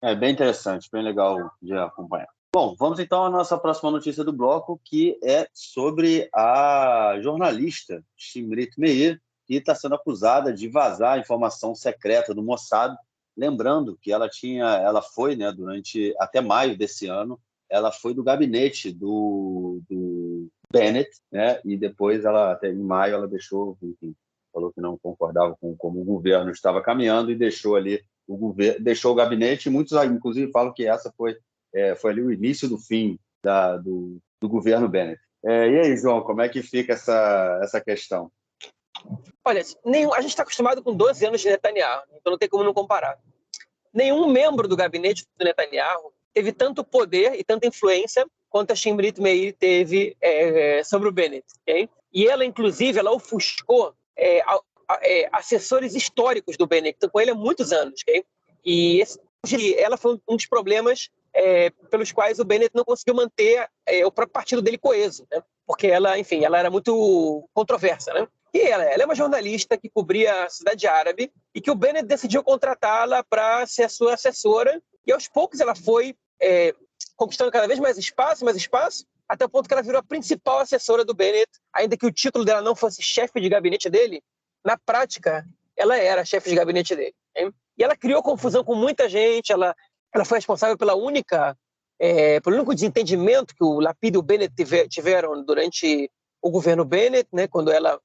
É bem interessante, bem legal de acompanhar. Bom, vamos então à nossa próxima notícia do bloco, que é sobre a jornalista Shimrit Meir, que está sendo acusada de vazar informação secreta do Mossad. Lembrando que ela foi, né, durante até maio desse ano, ela foi do gabinete do Bennett, né, e depois até em maio ela deixou, enfim, falou que não concordava com como o governo estava caminhando e deixou ali deixou o gabinete. E muitos, inclusive, falam que essa foi ali o início do fim do governo Bennett. E aí, João, como é que fica essa questão? Olha, a gente está acostumado com 12 anos de Netanyahu, então não tem como não comparar. Nenhum membro do gabinete do Netanyahu teve tanto poder e tanta influência quanto a Shimrit Meir teve sobre o Bennett. Okay? E ela, inclusive, ela ofuscou assessores históricos do Bennett, que estão com ele há muitos anos. Okay? E ela foi um dos problemas pelos quais o Bennett não conseguiu manter o próprio partido dele coeso, né? Porque ela, enfim, ela era muito controversa, né? E ela é uma jornalista que cobria a cidade árabe e que o Bennett decidiu contratá-la para ser a sua assessora, e aos poucos ela foi conquistando cada vez mais espaço, até o ponto que ela virou a principal assessora do Bennett, ainda que o título dela não fosse chefe de gabinete dele. Na prática, ela era chefe de gabinete dele. Hein? E ela criou confusão com muita gente, ela foi responsável pelo único desentendimento que o Lapid e o Bennett tiveram durante o governo Bennett, né, quando ela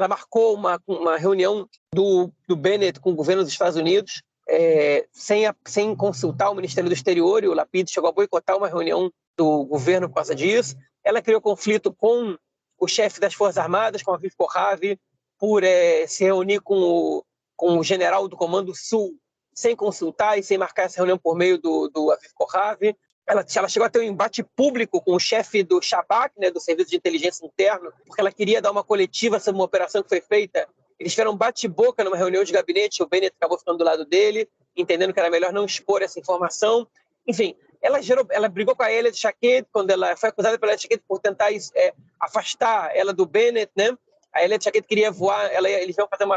marcou uma reunião do Bennett com o governo dos Estados Unidos, sem consultar o Ministério do Exterior, e o Lapid chegou a boicotar uma reunião do governo por causa disso. Ela criou conflito com o chefe das Forças Armadas, com Aviv Kochavi, por se reunir com o general do Comando Sul, sem consultar e sem marcar essa reunião por meio do Aviv Kochavi. Ela chegou a ter um embate público com o chefe do Shabak, né, do Serviço de Inteligência Interno, porque ela queria dar uma coletiva sobre uma operação que foi feita. Eles tiveram um bate-boca numa reunião de gabinete, o Bennett acabou ficando do lado dele, entendendo que era melhor não expor essa informação. Enfim, ela brigou com a Elia de Shaked, quando ela foi acusada pela Elia de Shaked por tentar afastar ela do Bennett, né? A Elia de Shaked queria voar, eles iam fazer um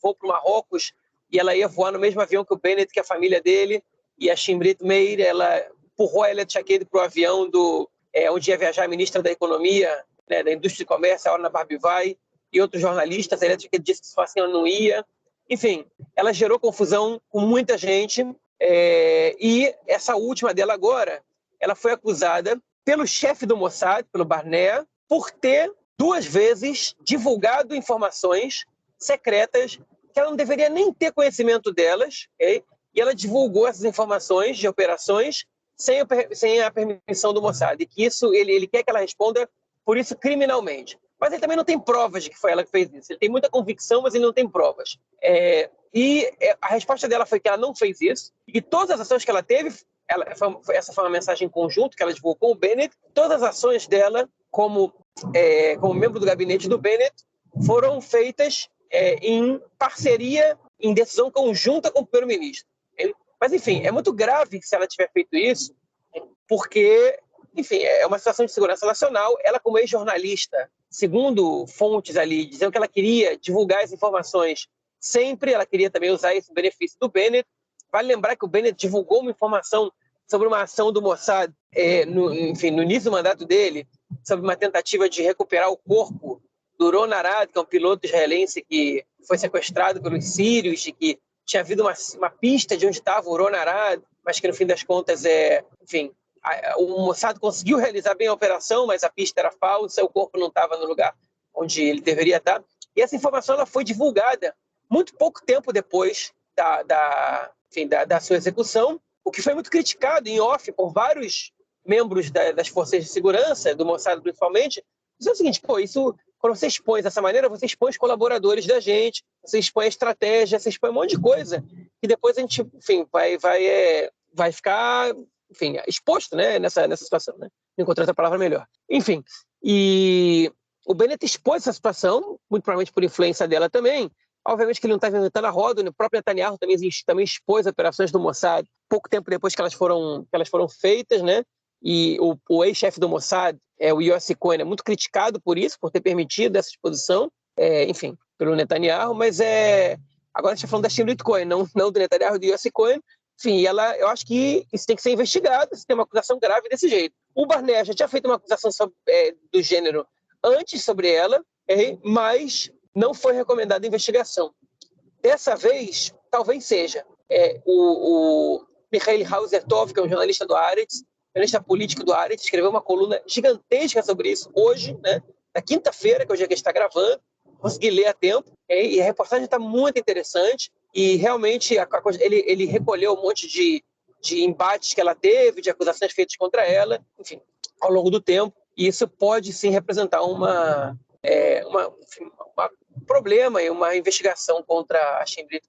voo para o Marrocos, e ela ia voar no mesmo avião que o Bennett, que é a família dele, e a Shimrit Meir, ela empurrou a Elia de Shaked para o avião onde ia viajar a ministra da Economia, né, da Indústria e Comércio, a Orna Barbivai, e outros jornalistas. A Elia de Shaked disse que se fosse assim ela não ia. Enfim, ela gerou confusão com muita gente, e essa última dela agora, ela foi acusada pelo chefe do Mossad, pelo Barnea, por ter 2 vezes divulgado informações secretas que ela não deveria nem ter conhecimento delas, okay? E ela divulgou essas informações de operações sem a permissão do Mossad, e que isso ele quer que ela responda por isso criminalmente. Mas ele também não tem provas de que foi ela que fez isso. Ele tem muita convicção, mas ele não tem provas. A resposta dela foi que ela não fez isso, e todas as ações que ela teve, essa foi uma mensagem em conjunto que ela divulgou com o Bennett, todas as ações dela como membro do gabinete do Bennett foram feitas em parceria, em decisão conjunta com o primeiro-ministro. Mas, enfim, é muito grave se ela tiver feito isso, porque, enfim, é uma situação de segurança nacional. Ela, como ex-jornalista, segundo fontes ali, dizendo que ela queria divulgar as informações sempre, ela queria também usar esse benefício do Bennett. Vale lembrar que o Bennett divulgou uma informação sobre uma ação do Mossad, no início do mandato dele, sobre uma tentativa de recuperar o corpo do Ron Arad, que é um piloto israelense que foi sequestrado pelos sírios e que tinha havido uma pista de onde estava o Ron Arad, mas que no fim das contas o Mossad conseguiu realizar bem a operação, mas a pista era falsa, o corpo não estava no lugar onde ele deveria estar. E essa informação ela foi divulgada muito pouco tempo depois da sua execução, o que foi muito criticado em off por vários membros das forças de segurança, do Mossad principalmente, dizendo o seguinte, isso, quando você expõe dessa maneira, você expõe os colaboradores da gente, você expõe a estratégia, você expõe um monte de coisa, e depois a gente, enfim, vai ficar, enfim, exposto, né, nessa situação, né? Não encontrei outra palavra melhor. Enfim, e o Bennett expôs essa situação, muito provavelmente por influência dela também. Obviamente que ele não está inventando a roda, o próprio Netanyahu também expôs operações do Mossad pouco tempo depois que elas foram feitas, né? E o ex-chefe do Mossad, o Yossi Cohen, é muito criticado por isso, por ter permitido essa exposição, enfim, pelo Netanyahu, mas agora a gente está falando da Shimrit Cohen, não do Netanyahu, do Yossi Cohen. Enfim, eu acho que isso tem que ser investigado, se tem uma acusação grave desse jeito. O Barnett já tinha feito uma acusação do gênero antes sobre ela, mas não foi recomendada a investigação. Dessa vez, talvez seja. O Michael Hauser-Tov, que é um jornalista do Haaretz, jornalista político do Haaretz, escreveu uma coluna gigantesca sobre isso hoje, né, na quinta-feira, que é o dia que a gente está gravando. Consegui ler a tempo, e a reportagem está muito interessante, e realmente ele recolheu um monte de embates que ela teve, de acusações feitas contra ela, enfim, ao longo do tempo, e isso pode sim representar um problema e uma investigação contra a Shimrit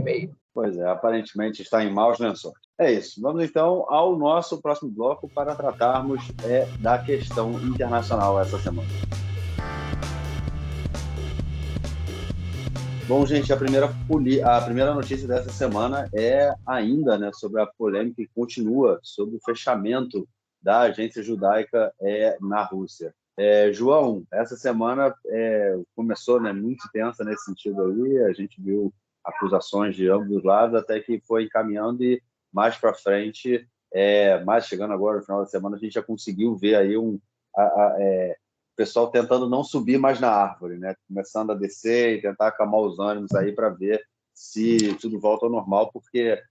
Meir. Pois é, aparentemente está em maus lençóis. É isso. Vamos então ao nosso próximo bloco para tratarmos da questão internacional essa semana. Bom, gente, a primeira notícia dessa semana é ainda, né, sobre a polêmica que continua sobre o fechamento da agência judaica na Rússia. João, essa semana começou, né, muito tensa nesse sentido aí, a gente viu acusações de ambos os lados, até que foi encaminhando e mais para frente, mais chegando agora no final da semana, a gente já conseguiu ver aí o pessoal tentando não subir mais na árvore, né? Começando a descer e tentar acalmar os ânimos aí para ver se tudo volta ao normal, porque,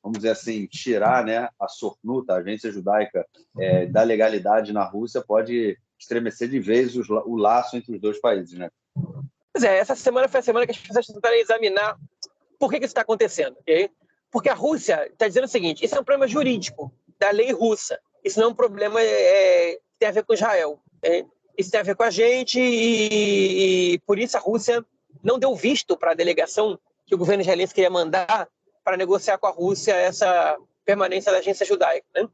vamos dizer assim, tirar, né, a Sornuta, a agência judaica, da legalidade na Rússia pode estremecer de vez o laço entre os dois países, né? Pois essa semana foi a semana que as pessoas tentaram examinar por que isso está acontecendo, ok? Porque a Rússia está dizendo o seguinte, isso é um problema jurídico da lei russa, isso não é um problema que tem a ver com Israel. Isso tem a ver com a gente e por isso a Rússia não deu visto para a delegação que o governo israelense queria mandar para negociar com a Rússia essa permanência da agência judaica, né?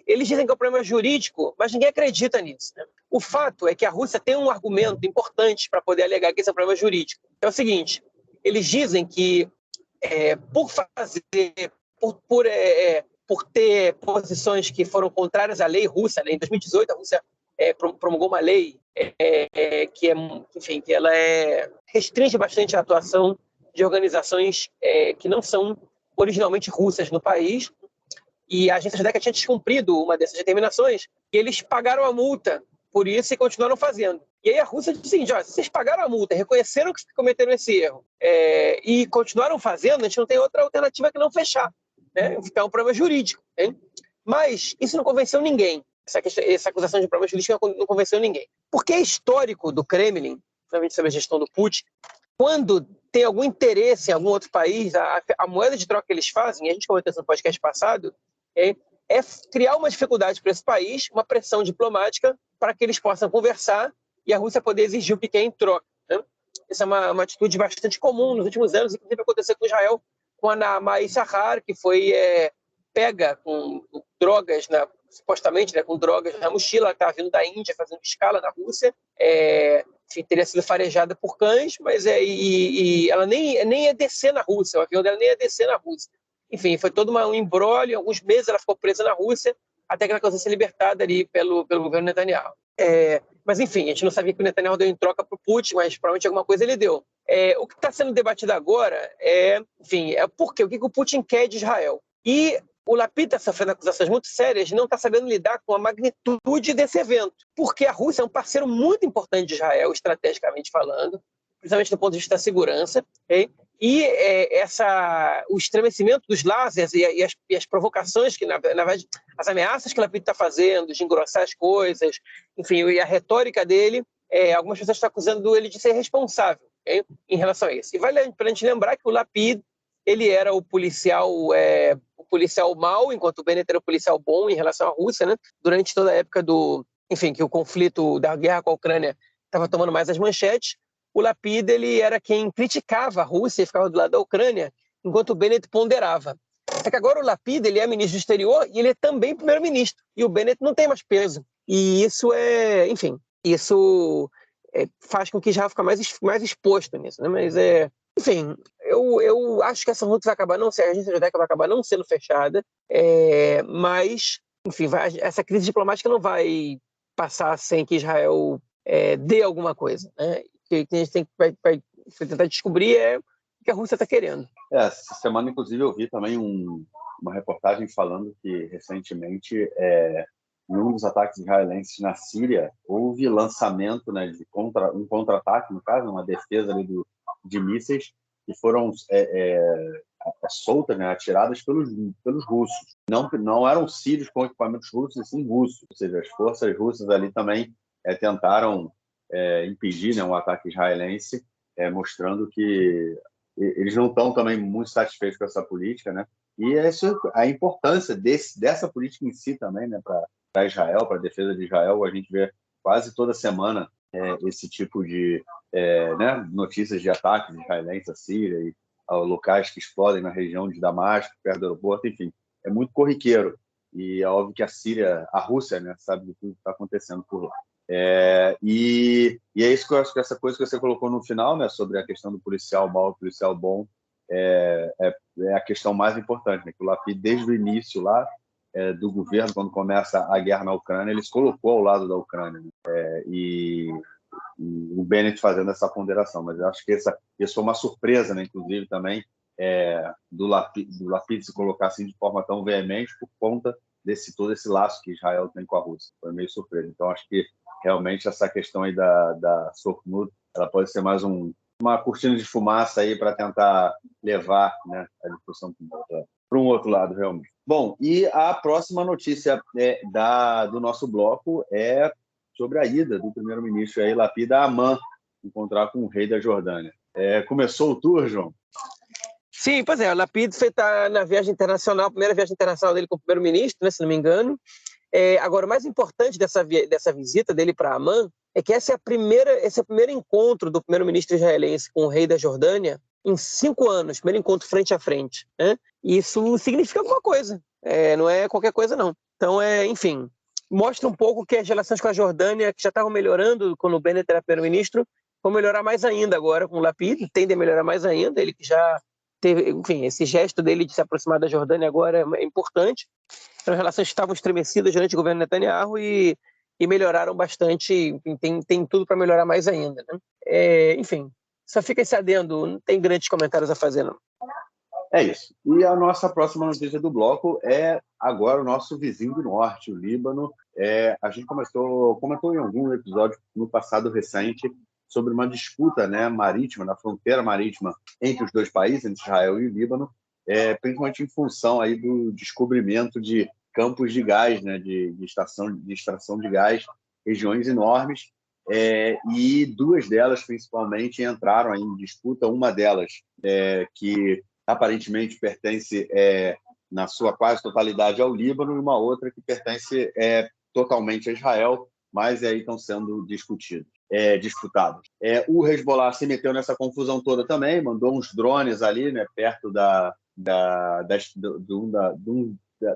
Eles dizem que é um problema jurídico, mas ninguém acredita nisso, né? O fato é que a Rússia tem um argumento importante para poder alegar que esse é um problema jurídico. É o seguinte, eles dizem que por ter posições que foram contrárias à lei russa, né? Em 2018 a Rússia promulgou uma lei que ela restringe bastante a atuação de organizações que não são originalmente russas no país, e a agência judaica tinha descumprido uma dessas determinações, e eles pagaram a multa por isso e continuaram fazendo. E aí a Rússia disse assim, se vocês pagaram a multa, reconheceram que cometeram esse erro e continuaram fazendo, a gente não tem outra alternativa que não fechar, né? Ficar um problema jurídico, hein? Mas isso não convenceu ninguém. Essa acusação de problema jurídico não convenceu ninguém. Porque é histórico do Kremlin, principalmente sobre a gestão do Putin, quando tem algum interesse em algum outro país, a moeda de troca que eles fazem, a gente comentou isso no podcast passado, é criar uma dificuldade para esse país, uma pressão diplomática para que eles possam conversar e a Rússia poder exigir o que quer em troca, né? Essa é uma atitude bastante comum nos últimos anos, inclusive aconteceu com Israel, com a Naama Issachar, que foi pega com drogas, supostamente, né, com drogas na mochila, que estava vindo da Índia, fazendo escala na Rússia, teria sido farejada por cães, mas ela nem ia descer na Rússia, o avião dela nem ia descer na Rússia. Enfim, foi todo um embrólio, alguns meses ela ficou presa na Rússia, até que ela conseguiu ser libertada ali pelo governo Netanyahu. Mas, enfim, a gente não sabia que o Netanyahu deu em troca para o Putin, mas provavelmente alguma coisa ele deu. O que está sendo debatido agora o que o Putin quer de Israel. E o Lapid está sofrendo acusações muito sérias e não está sabendo lidar com a magnitude desse evento, porque a Rússia é um parceiro muito importante de Israel, estrategicamente falando, principalmente do ponto de vista da segurança, okay? E o estremecimento dos lasers e as provocações, que na verdade, as ameaças que o Lapid está fazendo, de engrossar as coisas, enfim, e a retórica dele, algumas pessoas estão acusando ele de ser responsável, okay? Em relação a isso. E vale para a gente lembrar que o Lapid, ele era o policial mau, enquanto o Bennett era o policial bom em relação à Rússia, né? Durante toda a época que o conflito da guerra com a Ucrânia estava tomando mais as manchetes, o Lapid, ele era quem criticava a Rússia e ficava do lado da Ucrânia, enquanto o Bennett ponderava. Só que agora o Lapid, ele é ministro do exterior e ele é também primeiro-ministro, e o Bennett não tem mais peso. E isso faz com que Israel fique mais exposto nisso, né? Mas enfim, eu acho que essa luta vai acabar não sendo, a agência judaica vai acabar não sendo fechada, mas, enfim, essa crise diplomática não vai passar sem que Israel dê alguma coisa, né? Que a gente vai tentar descobrir o que a Rússia está querendo. Essa semana, inclusive, eu vi também uma reportagem falando que, recentemente, em um dos ataques israelenses na Síria, houve lançamento, né, de um contra-ataque, no caso, uma defesa ali de mísseis, que foram soltas, né, atiradas pelos russos. Não eram sírios com equipamentos russos, e sim russos. Ou seja, as forças russas ali também tentaram impedir, né, um ataque israelense, mostrando que eles não estão também muito satisfeitos com essa política, né? E a importância dessa política em si também, né, para Israel, para a defesa de Israel. A gente vê quase toda semana esse tipo de notícias de ataques israelenses à Síria e a locais que explodem na região de Damasco, perto do aeroporto, enfim, é muito corriqueiro. E é óbvio que a Rússia, né, sabe de tudo que está acontecendo por lá. E é isso que eu acho que essa coisa que você colocou no final, né, sobre a questão do policial mau, policial bom, é a questão mais importante, né, que o Lapid, desde o início lá do governo, quando começa a guerra na Ucrânia, ele se colocou ao lado da Ucrânia, né, e o Bennett fazendo essa ponderação. Mas eu acho que isso foi uma surpresa, né, inclusive, também, do Lapid se colocar assim de forma tão veemente por conta todo esse laço que Israel tem com a Rússia. Foi meio surpresa. Então, acho que realmente essa questão aí da Sokhnut, ela pode ser mais uma cortina de fumaça aí para tentar levar, né, a discussão para um outro lado, realmente. Bom, e a próxima notícia do nosso bloco é sobre a ida do primeiro-ministro Yair Lapid a Amman, encontrar com o rei da Jordânia. Começou o tour, João? Sim, pois é, o Lapid está na viagem internacional, a primeira viagem internacional dele como primeiro-ministro, né, se não me engano. Agora, o mais importante dessa visita dele para Amman é que esse é o primeiro encontro do primeiro-ministro israelense com o rei da Jordânia em 5 anos, primeiro encontro frente a frente, né? Isso significa alguma coisa, não é qualquer coisa, não. Então, enfim, mostra um pouco que as relações com a Jordânia, que já estavam melhorando quando o Bennett era primeiro-ministro, vão melhorar mais ainda agora com o Lapid, tende a melhorar mais ainda, ele que já teve, enfim, esse gesto dele de se aproximar da Jordânia agora é importante. As relações estavam estremecidas durante o governo Netanyahu e melhoraram bastante, tem tudo para melhorar mais ainda, né? Enfim, só fica esse adendo, não tem grandes comentários a fazer, não. É isso. E a nossa próxima notícia do bloco é agora o nosso vizinho do norte, o Líbano. A gente comentou em algum episódio no passado recente sobre uma disputa, né, marítima, na fronteira marítima entre os dois países, entre Israel e o Líbano, principalmente em função aí do descobrimento de campos de gás, né, de extração de gás, regiões enormes, e 2 delas, principalmente, entraram em disputa. Uma delas, que aparentemente pertence na sua quase totalidade ao Líbano, e uma outra que pertence totalmente a Israel, mas aí estão sendo disputados. O Hezbollah se meteu nessa confusão toda também, mandou uns drones ali, né, perto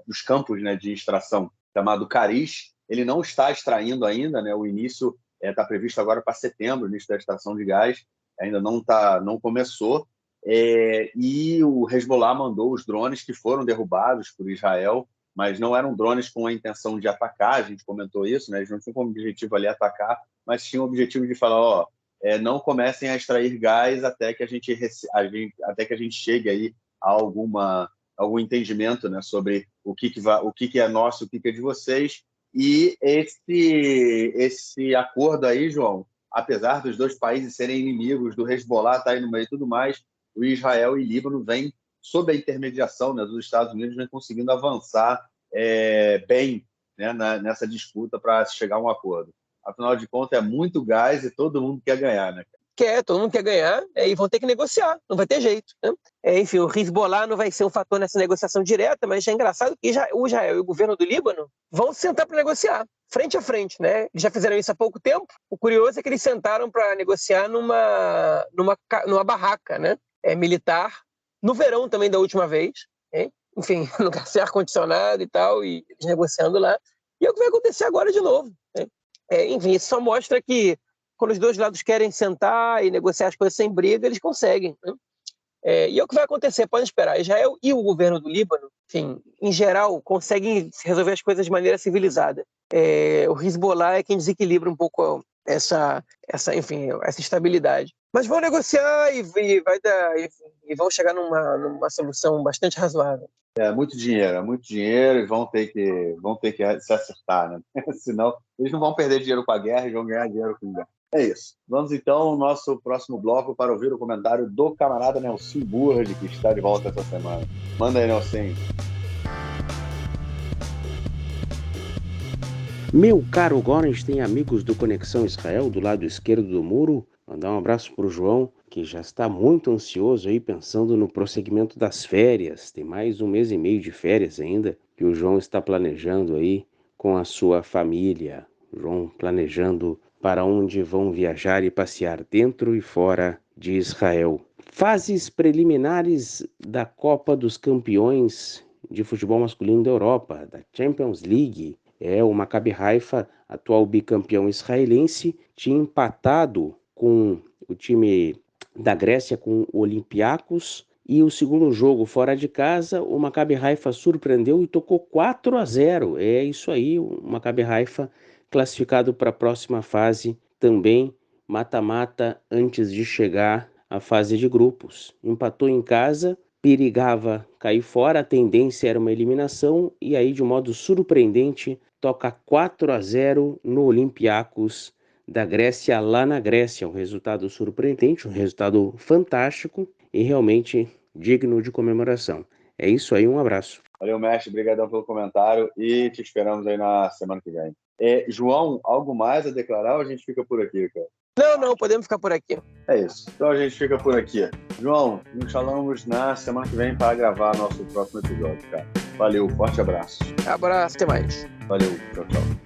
dos campos, né, de extração, chamado Karish. Ele não está extraindo ainda, né, o início está previsto agora para setembro, o início da extração de gás, ainda não começou. E o Hezbollah mandou os drones que foram derrubados por Israel, mas não eram drones com a intenção de atacar, a gente comentou isso, né? Eles não tinham como objetivo ali atacar, mas tinham o objetivo de falar, não comecem a extrair gás até que a gente chegue aí a algum entendimento, né, sobre o que é nosso, o que é de vocês. E esse acordo aí, João, apesar dos dois países serem inimigos, do Hezbollah estar aí no meio e tudo mais, o Israel e Líbano vêm, sob a intermediação, né, dos Estados Unidos, vêm conseguindo avançar bem, né, nessa disputa para chegar a um acordo. Afinal de contas, é muito gás e todo mundo quer ganhar, né? Todo mundo quer ganhar, e vão ter que negociar, não vai ter jeito, né? Enfim, o Hezbollah não vai ser um fator nessa negociação direta, mas é engraçado que o Israel e o governo do Líbano vão sentar para negociar, frente a frente, né? Eles já fizeram isso há pouco tempo. O curioso é que eles sentaram para negociar numa barraca, né? Militar, no verão também da última vez, hein? Enfim, no lugar sem ar-condicionado e tal, e eles negociando lá. E é o que vai acontecer agora de novo, né? Enfim, isso só mostra que quando os dois lados querem sentar e negociar as coisas sem briga, eles conseguem, né? E é o que vai acontecer, podem esperar. Israel e o governo do Líbano, enfim, em geral, conseguem resolver as coisas de maneira civilizada. O Hezbollah é quem desequilibra um pouco essa estabilidade. Mas vão negociar e vão chegar numa solução bastante razoável. Muito dinheiro e vão ter que se acertar, né? Senão eles não vão perder dinheiro com a guerra e vão ganhar dinheiro com a guerra. É isso. Vamos então ao nosso próximo bloco para ouvir o comentário do camarada Nelson Burdi, que está de volta essa semana. Manda aí, Nelson. Meu caro Gorenstein, amigos do Conexão Israel, do lado esquerdo do muro, mandar um abraço para o João, que já está muito ansioso aí pensando no prosseguimento das férias. Tem mais 1 mês e meio de férias ainda que o João está planejando aí com a sua família. João planejando para onde vão viajar e passear dentro e fora de Israel. Fases preliminares da Copa dos Campeões de futebol masculino da Europa, da Champions League. O Maccabi Haifa, atual bicampeão israelense, tinha empatado com o time da Grécia, com o Olympiacos, e o segundo jogo fora de casa, o Maccabi Haifa surpreendeu e tocou 4-0. É isso aí, o Maccabi Haifa classificado para a próxima fase, também mata-mata antes de chegar à fase de grupos. Empatou em casa, perigava cair fora, a tendência era uma eliminação, e aí de modo surpreendente toca 4-0 no Olympiacos da Grécia, lá na Grécia. Um resultado surpreendente, um resultado fantástico e realmente digno de comemoração. É isso aí, um abraço. Valeu, mestre, obrigadão pelo comentário e te esperamos aí na semana que vem. João, algo mais a declarar ou a gente fica por aqui, cara? Não, podemos ficar por aqui. É isso, então a gente fica por aqui. João, nos falamos na semana que vem para gravar nosso próximo episódio, cara. Valeu, forte abraço. Abraço, até mais. Valeu, tchau.